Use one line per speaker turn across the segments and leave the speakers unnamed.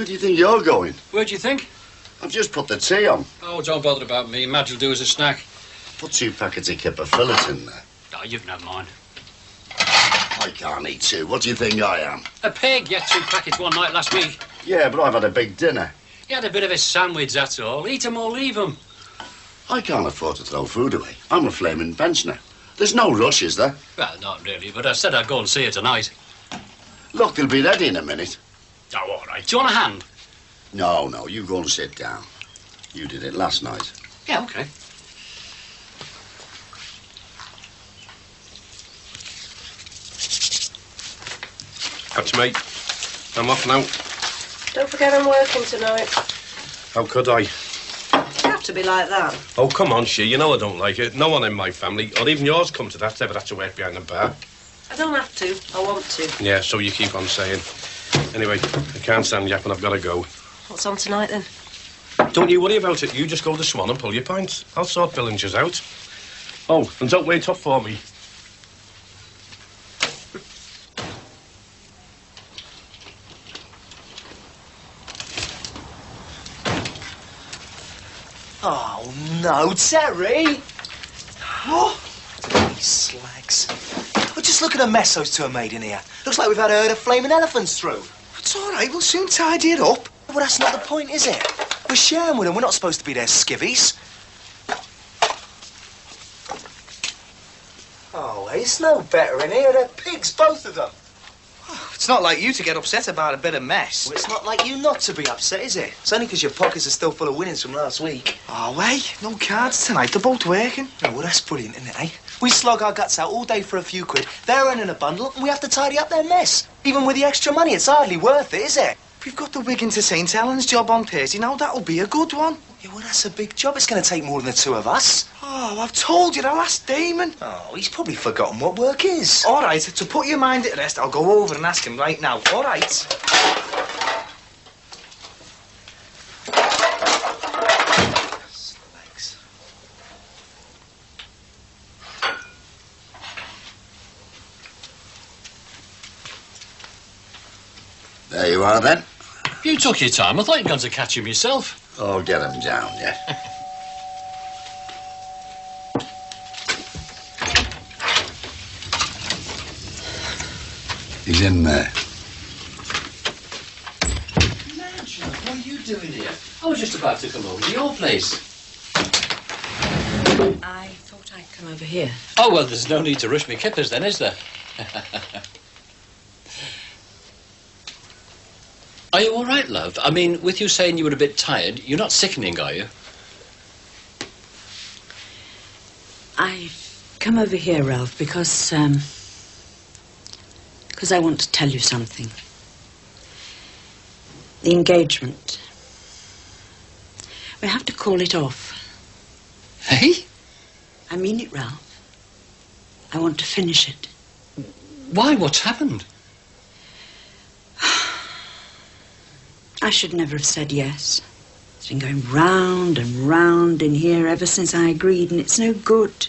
do you think you're going?
Where do you think?
I've just put the tea on.
Oh, don't bother about me. Madge will do as a snack.
Put 2 packets of kipper fillets in there.
Oh, you've no mind.
I can't eat 2. What do you think I am?
A pig. You had 2 packets one night last week.
Yeah, but I've had a big dinner.
You had a bit of a sandwich, that's all. Eat 'em or leave 'em.
I can't afford to throw food away. I'm a flaming pensioner. There's no rush, is there?
Well, not really, but I said I'd go and see her tonight.
Look, they'll be ready in a minute.
Oh, all right. Do you want a hand?
No, you go and sit down. You did it last night.
Yeah, OK.
Catch me. I'm off now.
Don't forget I'm working tonight.
How could I?
You have to be like that.
Oh, come on, she. You know I don't like it. No one in my family, or even yours, come to that. Ever have to work behind the bar.
I don't have to. I want to.
Yeah, so you keep on saying. Anyway, I can't stand yapping. I've got to go.
What's on tonight, then?
Don't you worry about it. You just go to Swan and pull your pints. I'll sort Billingers out. Oh, and don't wait up for me.
Oh, no, Terry! What? These slags. Well, just look at the mess those 2 have made in here. Looks like we've had a herd of flaming elephants through.
It's all right, we'll soon tidy it up.
Well, that's not the point, is it? We're sharing with them. We're not supposed to be their skivvies. Oh, it's no better in here. They're pigs, both of them.
It's not like you to get upset about a bit of mess.
Well, it's not like you not to be upset, is it? It's only because your pockets are still full of winnings from last week.
Oh, wait, no cards tonight. They're both working.
Oh, well, that's brilliant, isn't it, eh? We slog our guts out all day for a few quid. They're earning a bundle, and we have to tidy up their mess. Even with the extra money, it's hardly worth it, is it?
We've got the Wigan to St. Helens job on Thursday. Now, that'll be a good one.
Yeah, well, that's a big job. It's going to take more than the 2 of us.
Oh, I've told you, I'll ask Damon.
Oh, he's probably forgotten what work is.
All right, to put your mind at rest, I'll go over and ask him right now. All right.
Slags.
There you are, then.
You took your time. I thought you'd gone to catch him yourself.
Oh, get him down, yeah. He's in there.
Madge, what are you doing here? I was just about to come over to your place.
I thought I'd come over here.
Oh, well, there's no need to rush me kippers then, is there? Are you all right, love? I mean, with you saying you were a bit tired, you're not sickening, are you?
I've come over here, Ralph, because I want to tell you something. The engagement. We have to call it off.
Hey?
I mean it, Ralph. I want to finish it.
Why? What's happened?
I should never have said yes. It's been going round and round in here ever since I agreed, and it's no good.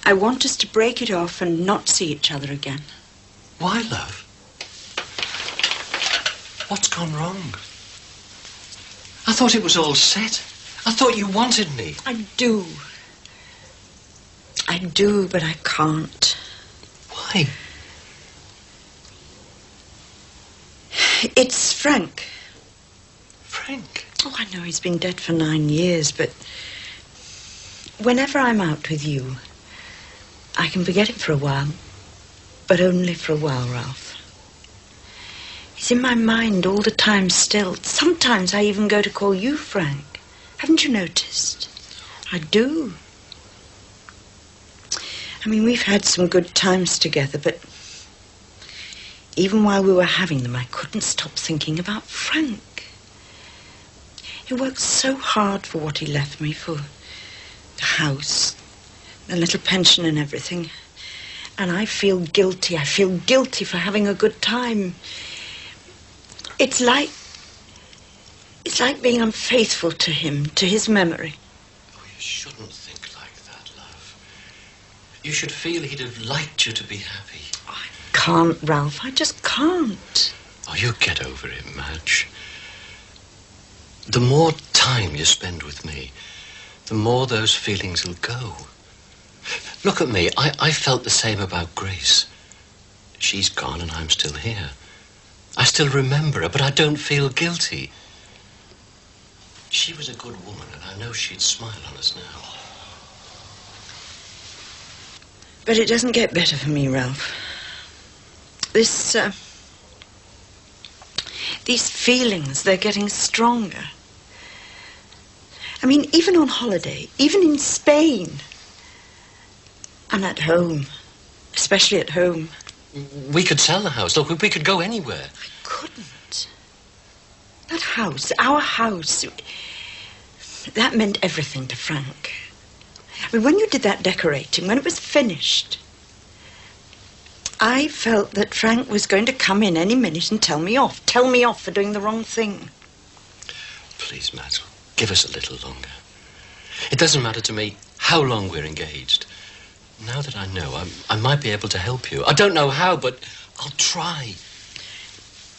I want us to break it off and not see each other again.
Why, love? What's gone wrong? I thought it was all set. I thought you wanted me.
I do. I do, but I can't.
Why?
It's Frank.
Frank?
Oh, I know he's been dead for 9 years, but whenever I'm out with you, I can forget it for a while, but only for a while, Ralph. He's in my mind all the time still. Sometimes I even go to call you Frank. Haven't you noticed? I do. I mean, we've had some good times together, but even while we were having them, I couldn't stop thinking about Frank. He worked so hard for what he left me, for the house, the little pension and everything. And I feel guilty. I feel guilty for having a good time. It's like being unfaithful to him, to his memory.
Oh, you shouldn't think like that, love. You should feel he'd have liked you to be happy.
I can't, Ralph. I just can't.
Oh, you get over it, Madge. The more time you spend with me, the more those feelings will go. Look at me. I felt the same about Grace. She's gone and I'm still here. I still remember her, but I don't feel guilty. She was a good woman, and I know she'd smile on us now.
But it doesn't get better for me, Ralph. These feelings, they're getting stronger. I mean, even on holiday, even in Spain, and at home, especially at home.
We could sell the house. Look, we could go anywhere.
I couldn't. That house, our house, that meant everything to Frank. I mean, when you did that decorating, when it was finished, I felt that Frank was going to come in any minute and tell me off for doing the wrong thing.
Please, Madge, give us a little longer. It doesn't matter to me how long we're engaged. Now that I know, I might be able to help you. I don't know how, but I'll try.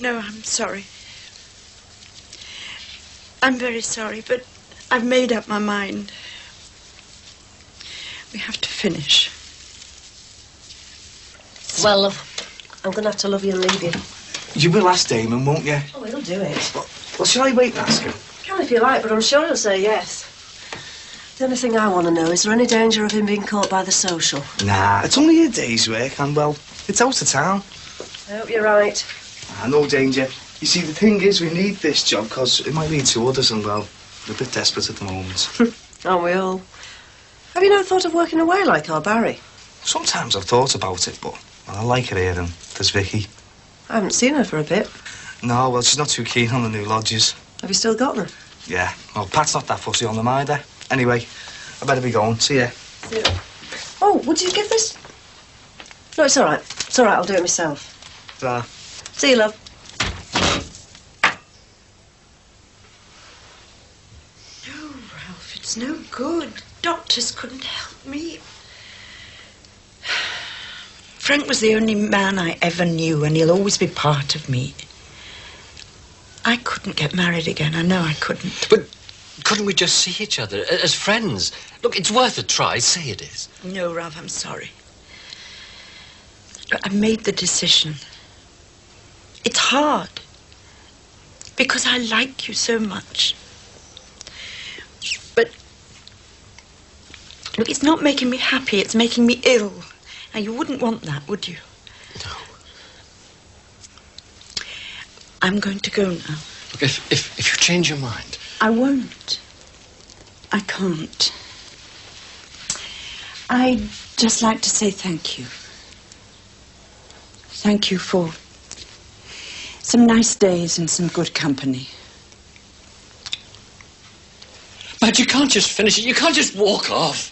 No, I'm sorry. I'm very sorry, but I've made up my mind. We have to finish.
Well, love, I'm going to have to love you and leave you.
You will ask Damon, won't you?
Oh, he'll do it.
Well, shall I wait and ask him?
Can if you like, but I'm sure he'll say yes. The only thing I want to know, is there any danger of him being caught by the social?
Nah, it's only a day's work, and, well, it's out of town.
I hope you're right.
No danger. You see, the thing is, we need this job, because it might lead to others, and, well, we're a bit desperate at the moment.
Aren't we all? Have you not thought of working away like our Barry?
Sometimes I've thought about it, but well, I like it here, and there's Vicky.
I haven't seen her for a bit.
No, well, she's not too keen on the new lodges.
Have you still got them?
Yeah, well, Pat's not that fussy on them either. Anyway, I better be going. See ya.
See ya. Oh, would you give this? No, it's all right. It's all right, I'll do it myself.
Ta.
See you, love.
No, Ralph, it's no good. Doctors couldn't help me. Frank was the only man I ever knew, and he'll always be part of me. I couldn't get married again. I know I couldn't.
But couldn't we just see each other as friends? Look, it's worth a try. Say it is.
No, Ralph, I'm sorry. I made the decision. It's hard. Because I like you so much. But look, it's not making me happy. It's making me ill. Now, you wouldn't want that, would you?
No.
I'm going to go now.
Look, if you change your mind...
I won't. I can't. I'd just like to say thank you. Thank you for some nice days and some good company.
But you can't just finish it. You can't just walk off.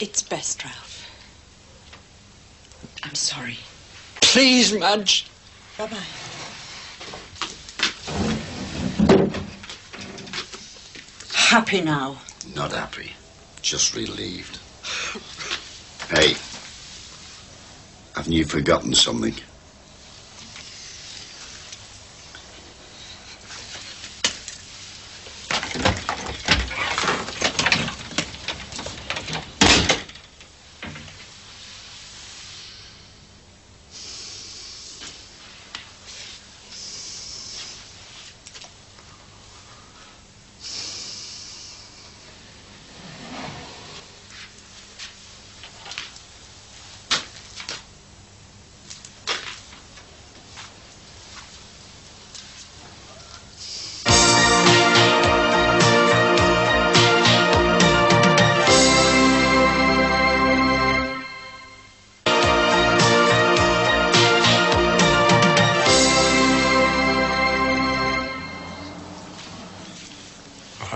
It's best, Ralph. I'm sorry.
Please, Madge.
Bye-bye. Happy now?
Not happy. Just relieved. Hey. Haven't you forgotten something?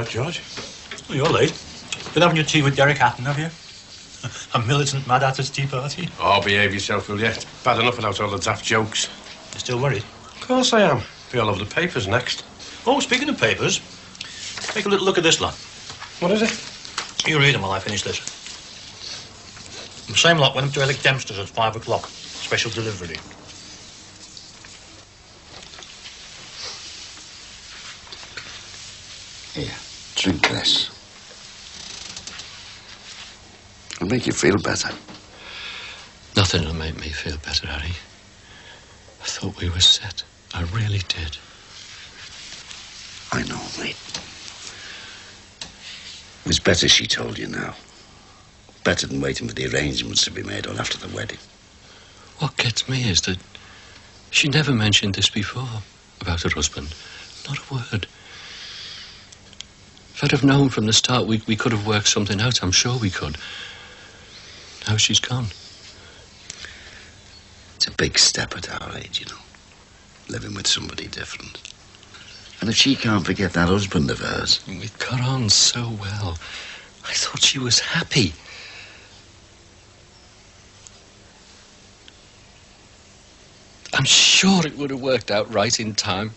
George. Oh, you're late. Been having your tea with Derek Hatton, have you? A militant mad at his tea party?
Oh, behave yourself, will you? It's bad enough without all the daft jokes.
You still worried?
Of course I am. Be all over the papers next.
Oh, speaking of papers, take a little look at this lot.
What is it?
You read them while I finish this. The same lot went up to Alec Dempster's at 5 o'clock. Special delivery.
Here, drink this. It'll make you feel better.
Nothing will make me feel better, Harry. I thought we were set. I really did.
I know, mate. It was better she told you now. Better than waiting for the arrangements to be made on after the wedding.
What gets me is that she never mentioned this before, about her husband. Not a word. If I'd have known from the start, we could have worked something out. I'm sure we could. Now she's gone.
It's a big step at our age, you know. Living with somebody different. And if she can't forget that husband of hers...
We got on so well. I thought she was happy. I'm sure it would have worked out right in time.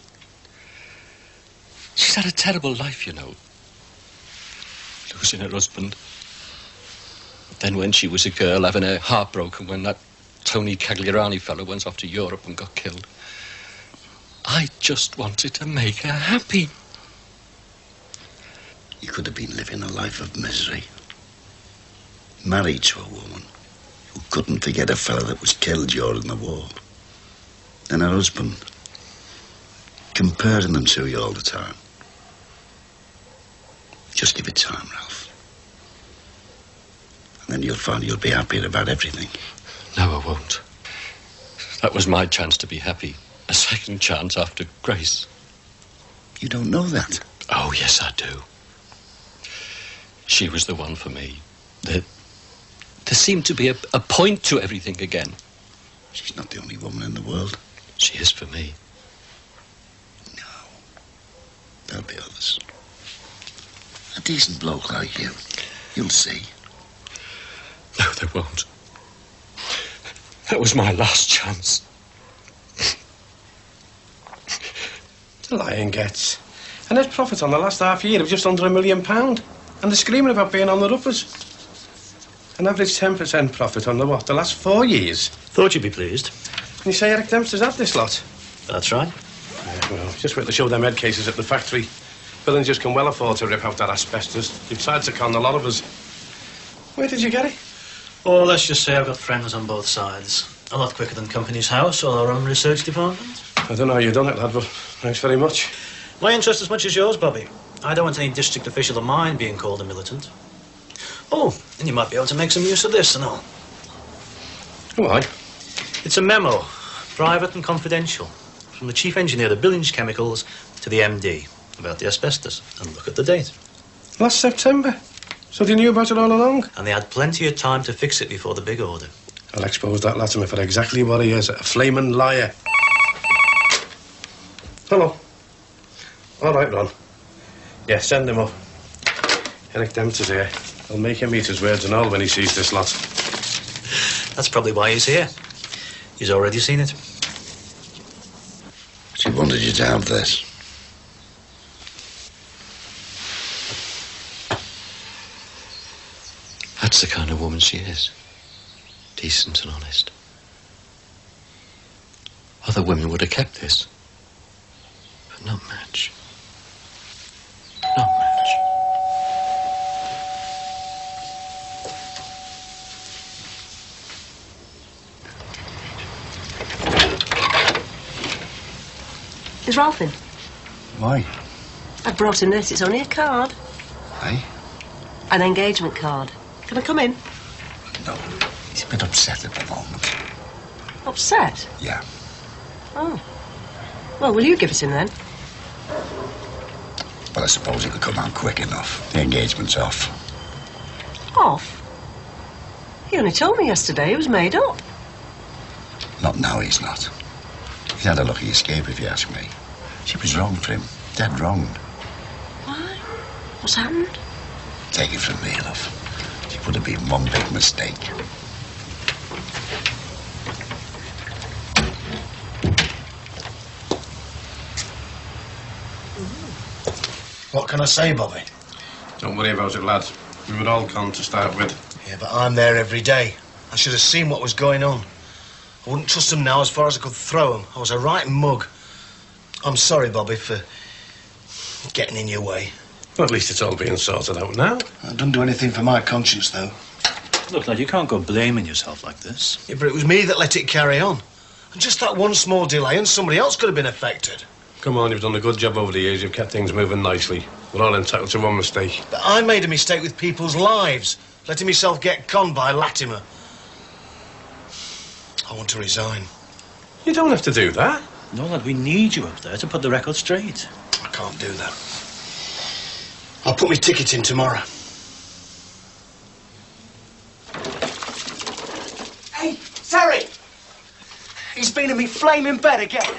She's had a terrible life, you know. Losing her husband. Then when she was a girl, having her heart broken when that Tony Cagliarani fellow went off to Europe and got killed. I just wanted to make her happy.
You could have been living a life of misery. Married to a woman who couldn't forget a fella that was killed during the war. And her husband. Comparing them to you all the time. Just give it time, Ralph. And then you'll find you'll be happier about everything.
No, I won't. That was my chance to be happy. A second chance after Grace.
You don't know that.
Oh, yes, I do. She was the one for me. There seemed to be a point to everything again.
She's not the only woman in the world.
She is for me.
No. There'll be others. A decent bloke like you. You'll see.
No, there won't. That was my last chance.
The lying gets. A net profit on the last half year of just under £1 million. And they're screaming about being on the uppers. An average 10% profit on the last 4 years.
Thought you'd be pleased.
And you say Eric Dempster's had this lot?
That's right.
Yeah, well, just wait to show them head cases at the factory. Billingers can well afford to rip out that asbestos. You've tried to con a lot of us. Where did you get it?
Or let's just say I've got friends on both sides. A lot quicker than Company's House or our own research department.
I don't know how you done it, lad, but thanks very much.
My interest as much as yours, Bobby. I don't want any district official of mine being called a militant. Oh, and you might be able to make some use of this and all.
Why?
It's a memo, private and confidential, from the chief engineer of Billings Chemicals to the MD about the asbestos. And look at the date.
Last September. So they knew about it all along?
And they had plenty of time to fix it before the big order.
I'll expose that lad to me for exactly what he is, a flaming liar. Hello. All right, Ron. Yeah, send him up. Eric Dempster's here. I'll make him eat his words and all when he sees this lot.
That's probably why he's here. He's already seen it.
She wanted you to have this.
That's the kind of woman she is. Decent and honest. Other women would have kept this. But not Madge. Not Madge.
Is Ralph in?
Why?
I brought him this. It's only a card.
Eh?
An engagement card. Can I come in?
No. He's a bit upset at the moment.
Upset?
Yeah.
Oh. Well, will you give it him then?
Well, I suppose he could come out quick enough. The engagement's off.
Off? He only told me yesterday it was made up.
Not now, he's not. He's had a lucky escape, if you ask me. She was wrong for him. Dead wrong.
Why? What's happened?
Take it from me, love. It would have been one big mistake.
What can I say, Bobby?
Don't worry about it, lad. We were all con to start with.
Yeah, but I'm there every day. I should have seen what was going on. I wouldn't trust them now as far as I could throw them. I was a right mug. I'm sorry, Bobby, for getting in your way.
Well, at least it's all being sorted out now.
It doesn't do anything for my conscience, though.
Look, lad, you can't go blaming yourself like this.
Yeah, but it was me that let it carry on. And just that one small delay and somebody else could have been affected.
Come on, you've done a good job over the years. You've kept things moving nicely. We're all entitled to one mistake.
But I made a mistake with people's lives, letting myself get conned by Latimer. I want to resign.
You don't have to do that.
No, lad, we need you up there to put the record straight.
I can't do that. I'll put my ticket in tomorrow.
Hey, Terry! He's been in me flaming bed again.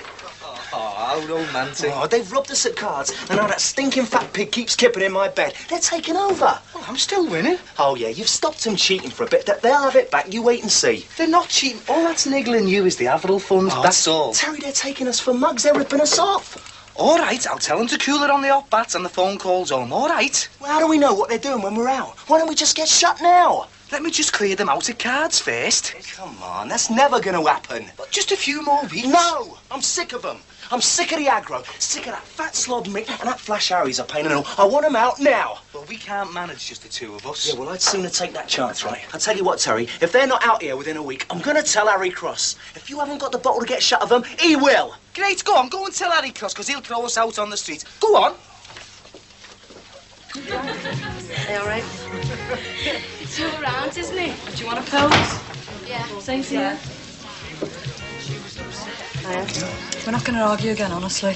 Oh, how romantic.
Oh, they've robbed us at cards, and now that stinking fat pig keeps kipping in my bed. They're taking over.
Well, I'm still winning.
Oh, yeah, you've stopped them cheating for a bit. They'll have it back. You wait and see.
They're not cheating. All that's niggling you is the Averil fund.
Oh,
That's all.
Terry, they're taking us for mugs. They're ripping us off.
All right, I'll tell them to cool it on the hot bats and the phone calls home. All right.
Well, how do we know what they're doing when we're out? Why don't we just get shut now?
Let me just clear them out of cards first.
Come on, that's never going to happen.
But just a few more weeks.
No, I'm sick of them. I'm sick of the aggro, sick of that fat slob Mick and that Flash Harry's a pain in the I want them out now.
Well, we can't manage just the two of us.
Yeah, well, I'd sooner take that chance, right? I'll tell you what, Terry, if they're not out here within a week, I'm going to tell Harry Cross. If you haven't got the bottle to get shut of them, he will.
Great, go on, go and tell Harry Cross, because he'll throw us out on the street. Go on.
Hey, all right?
It's your aunt, isn't it? Do you want a pose?
Yeah.
Same to you.
We're not going to argue again, honestly.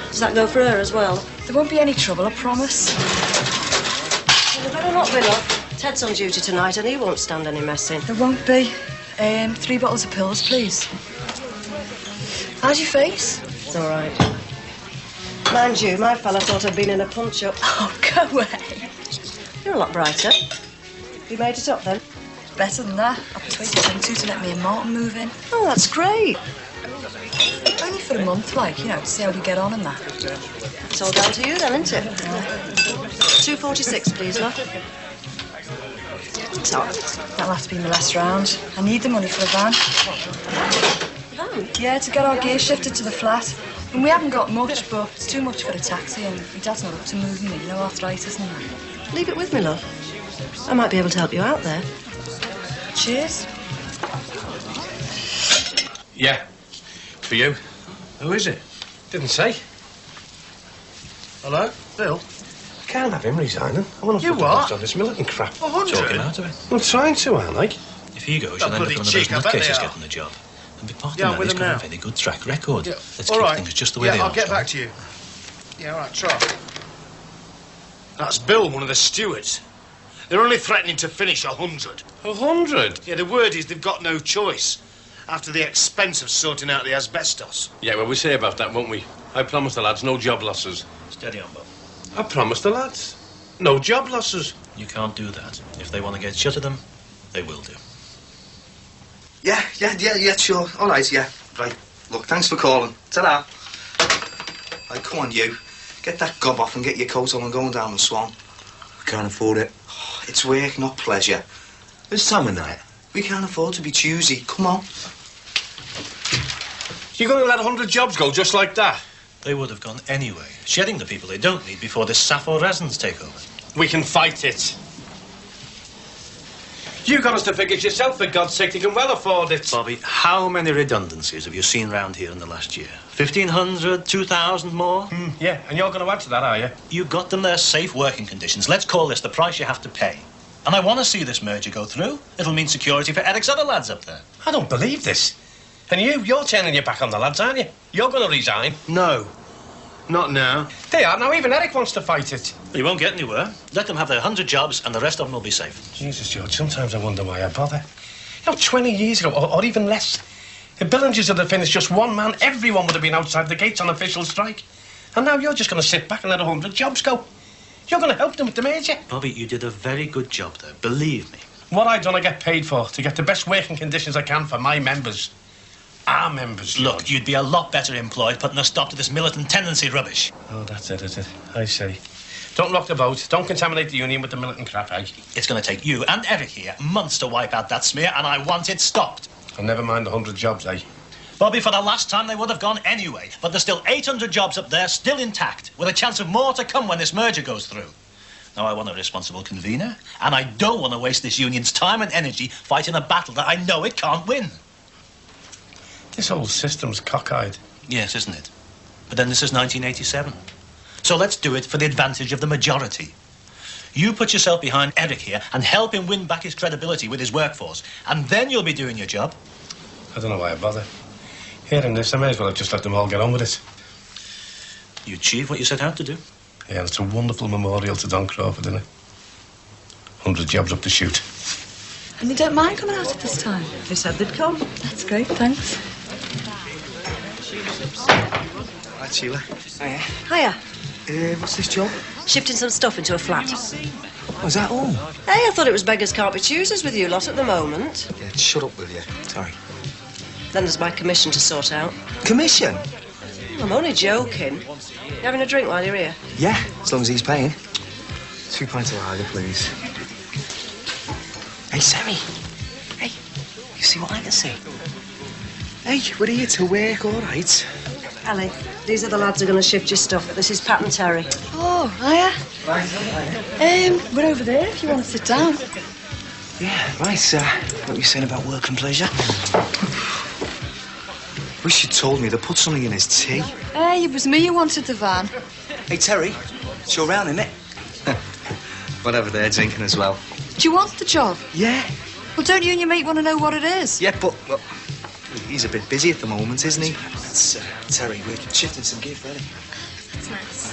Does that go for her as well? There won't be any trouble, I promise. Well, there better not be, love. Ted's on duty tonight and he won't stand any messing.
There won't be. 3 bottles of pills, please. How's your face?
It's all right. Mind you, my fella thought I'd been in a punch-up.
Oh, go away.
You're a lot brighter. You made it up, then?
Better than that. I persuaded them to let me and Martin move in.
Oh, that's great.
Only for a month, like, you know, to see how we get on and that.
It's all down to you, then, isn't it? 246, please, love. Sorry.
That'll have to be my last round. I need the money for a van.
Van?
Yeah, to get our gear shifted to the flat. And we haven't got much, but it's too much for a taxi, and my dad's not up to moving me, you know, arthritis and that.
Leave it with me, love. I might be able to help you out there.
Cheers.
Yeah. For you.
Who is it?
Didn't say.
Hello? Bill?
I can't have him resigning. I want him
You
to
what?
on this militant crap.
100?
Talking out of it.
I'm trying to, aren't I?
If he goes, you'll
That
end up
bloody
one of those
cheek, I bet they
nutcases
are.
getting the job. And be part
Yeah,
of
I'm
that,
with
he's
them
got
now.
a very good track record.
Yeah.
Let's
All
keep
right.
things just the way they
I'll
are.
get back to you. Yeah, all right, try. That's Bill, one of the stewards. They're only threatening to finish 100.
100?
Yeah, the word is they've got no choice after the expense of sorting out the asbestos.
Yeah, well, we say about that, won't we? I promised the lads no job losses.
Steady on, Bob.
I promised the lads no job losses.
You can't do that. If they want to get shut of them, they will do.
Yeah, sure. All right, yeah. Right. Look, thanks for calling. Ta-da. Right, come on, you. Get that gob off and get your coat on and going down the Swan.
We can't afford it.
It's work, not pleasure.
It's summer night.
We can't afford to be choosy. Come on.
You're going to let 100 jobs go just like that?
They would have gone anyway, shedding the people they don't need before this Sappho resins take over.
We can fight it. You got us the figures yourself, for God's sake. You can well afford it.
Bobby, how many redundancies have you seen round here in the last year? 1,500, 2,000 more?
Yeah, and you're going to add to that, are you?
You got them their safe working conditions. Let's call this the price you have to pay. And I want to see this merger go through. It'll mean security for Eric's other lads up there.
I don't believe this. And you're turning your back on the lads, aren't you? You're going to resign.
No, not now.
They are. Now even Eric wants to fight it.
You won't get anywhere. Let them have their 100 jobs and the rest of them will be safe.
Jesus, George, sometimes I wonder why I bother. You know, 20 years ago, or even less, if Billingers had finished just one man, everyone would have been outside the gates on official strike. And now you're just going to sit back and let 100 jobs go. You're going to help them with the merger.
Bobby, you did a very good job there, believe me.
What I done, I get paid for, to get the best working conditions I can for my members. Our members, George.
Look, you'd be a lot better employed putting a stop to this militant tendency rubbish.
Oh, that's it, is it? I see. Don't rock the boat. Don't contaminate the union with the militant crap, eh?
It's going to take you and Eric here months to wipe out that smear, and I want it stopped.
And never mind 100 jobs, eh?
Bobby, for the last time, they would have gone anyway. But there's still 800 jobs up there, still intact, with a chance of more to come when this merger goes through.
Now, I want a responsible convener, and I don't want to waste this union's time and energy fighting a battle that I know it can't win.
This whole system's cockeyed.
Yes, isn't it? But then this is 1987. So let's do it for the advantage of the majority. You put yourself behind Eric here and help him win back his credibility with his workforce, and then you'll be doing your job.
I don't know why I bother. Hearing this, I may as well have just let them all get on with it.
You achieved what you set out to do.
Yeah, it's a wonderful memorial to Don Crawford, isn't it? 100 jobs up the chute.
And they don't mind coming out at this time?
They said they'd come.
That's great, thanks.
Right, Sheila.
Hiya.
Hiya.
What's this job?
Shifting some stuff into a flat.
Was that all?
Hey, I thought it was beggars can't be choosers with you lot at the moment.
Yeah, shut up, will you? Sorry.
Then there's my commission to sort out.
Commission?
I'm only joking. You having a drink while you're here?
Yeah, as long as he's paying. 2 pints of lager, please. Hey, Sammy. Hey, you see what I can see? Hey, we're here to work, all right?
Ali, these are the lads who are going to shift your stuff. This is Pat and Terry.
Oh, hiya. We're over there if you want to sit down.
Yeah, right, what were you saying about work and pleasure? Wish you'd told me to put something in his tea.
Hey, it was me who wanted the van.
Hey, Terry, it's your round, isn't it? Whatever, they're drinking as well.
Do you want the job?
Yeah.
Well, don't you and your mate want to know what it is?
Yeah, but, well, he's a bit busy at the moment, isn't he? It's, Terry, we're shifting some gear for him.
That's nice.